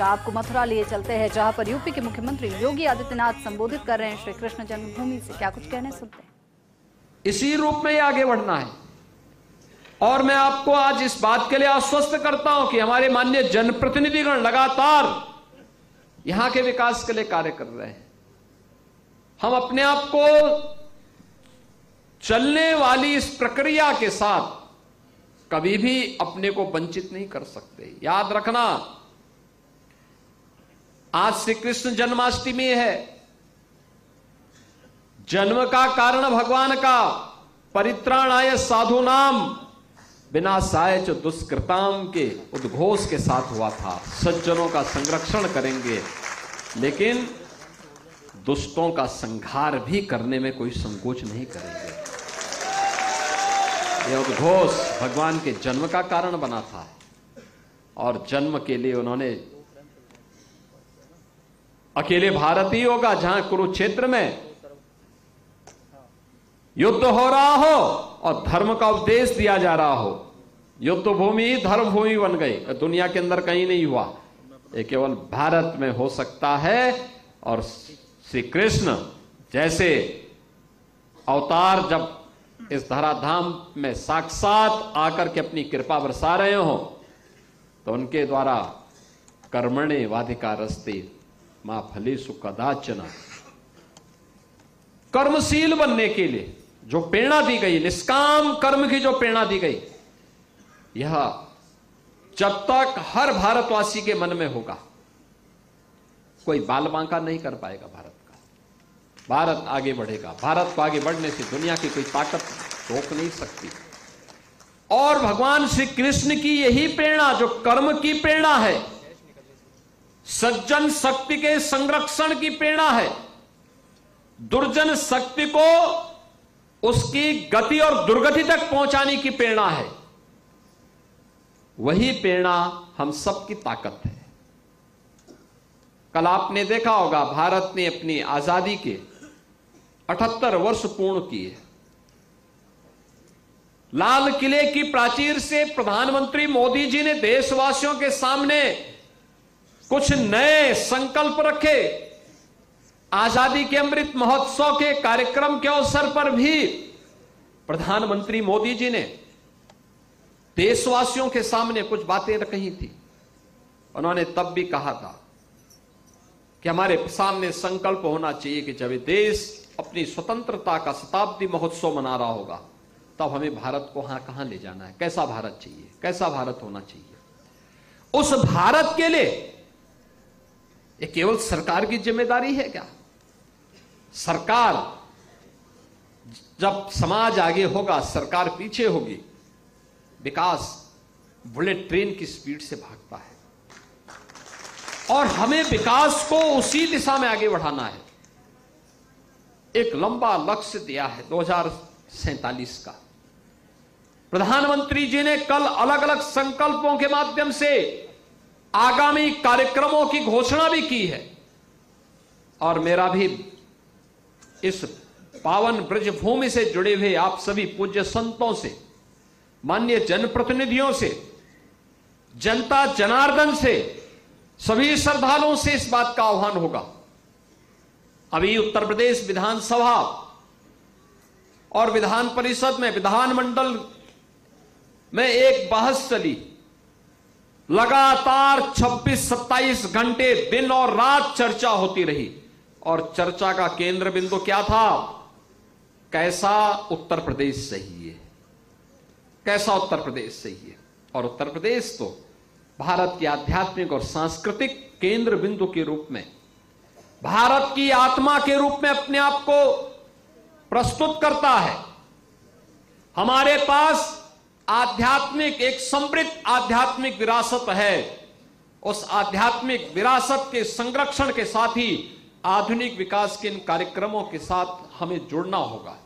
आपको मथुरा लिए चलते हैं, जहां पर यूपी के मुख्यमंत्री योगी आदित्यनाथ संबोधित कर रहे हैं श्री कृष्ण जन्मभूमि से। क्या कुछ कहने सुनते हैं। इसी रूप में ही आगे बढ़ना है और मैं आपको आज इस बात के लिए आश्वस्त करता हूं कि हमारे माननीय जनप्रतिनिधिगण लगातार यहां के विकास के लिए कार्य कर रहे हैं। हम अपने आप को चलने वाली इस प्रक्रिया के साथ कभी भी अपने को वंचित नहीं कर सकते। याद रखना, आज श्री कृष्ण जन्माष्टमी है। जन्म का कारण भगवान का परित्राणाय साधूनाम विनाशाय च दुष्कृताम के उद्घोष के साथ हुआ था। सज्जनों का संरक्षण करेंगे लेकिन दुष्टों का संहार भी करने में कोई संकोच नहीं करेंगे। यह उद्घोष भगवान के जन्म का कारण बना था और जन्म के लिए उन्होंने अकेले भारत ही होगा जहां कुरुक्षेत्र में युद्ध हो रहा हो और धर्म का उपदेश दिया जा रहा हो। युद्ध भूमि धर्म भूमि बन गई। दुनिया के अंदर कहीं नहीं हुआ, ये केवल भारत में हो सकता है। और श्री कृष्ण जैसे अवतार जब इस धराधाम में साक्षात आकर के अपनी कृपा बरसा रहे हो तो उनके द्वारा कर्मणे वाधिकारस्ते मां फलेषु कदाचन, कर्मशील बनने के लिए जो प्रेरणा दी गई, निष्काम कर्म की जो प्रेरणा दी गई, यह जब तक हर भारतवासी के मन में होगा कोई बाल बांका नहीं कर पाएगा भारत का। भारत आगे बढ़ेगा। भारत को आगे बढ़ने से दुनिया की कोई ताकत रोक नहीं सकती। और भगवान श्री कृष्ण की यही प्रेरणा जो कर्म की प्रेरणा है, सज्जन शक्ति के संरक्षण की प्रेरणा है, दुर्जन शक्ति को उसकी गति और दुर्गति तक पहुंचाने की प्रेरणा है, वही प्रेरणा हम सबकी ताकत है। कल आपने देखा होगा भारत ने अपनी आजादी के 78 वर्ष पूर्ण किए। लाल किले की प्राचीर से प्रधानमंत्री मोदी जी ने देशवासियों के सामने कुछ नए संकल्प रखे। आजादी के अमृत महोत्सव के कार्यक्रम के अवसर पर भी प्रधानमंत्री मोदी जी ने देशवासियों के सामने कुछ बातें कही थी। उन्होंने तब भी कहा था कि हमारे सामने संकल्प होना चाहिए कि जब देश अपनी स्वतंत्रता का शताब्दी महोत्सव मना रहा होगा तब हमें भारत को कहां ले जाना है, कैसा भारत चाहिए, कैसा भारत होना चाहिए। उस भारत के लिए ये केवल सरकार की जिम्मेदारी है क्या? सरकार, जब समाज आगे होगा सरकार पीछे होगी। विकास बुलेट ट्रेन की स्पीड से भागता है और हमें विकास को उसी दिशा में आगे बढ़ाना है। एक लंबा लक्ष्य दिया है 2047 का। प्रधानमंत्री जी ने कल अलग अलग संकल्पों के माध्यम से आगामी कार्यक्रमों की घोषणा भी की है और मेरा भी इस पावन ब्रज भूमि से जुड़े हुए आप सभी पूज्य संतों से, माननीय जनप्रतिनिधियों से, जनता जनार्दन से, सभी श्रद्धालुओं से इस बात का आह्वान होगा। अभी उत्तर प्रदेश विधानसभा और विधान परिषद में, विधानमंडल में एक बहस चली। लगातार 26-27 घंटे दिन और रात चर्चा होती रही और चर्चा का केंद्र बिंदु क्या था? कैसा उत्तर प्रदेश सही है, कैसा उत्तर प्रदेश सही है। और उत्तर प्रदेश तो भारत की आध्यात्मिक और सांस्कृतिक केंद्र बिंदु के रूप में, भारत की आत्मा के रूप में अपने आप को प्रस्तुत करता है। हमारे पास आध्यात्मिक, एक समृद्ध आध्यात्मिक विरासत है। उस आध्यात्मिक विरासत के संरक्षण के साथ ही आधुनिक विकास के इन कार्यक्रमों के साथ हमें जुड़ना होगा।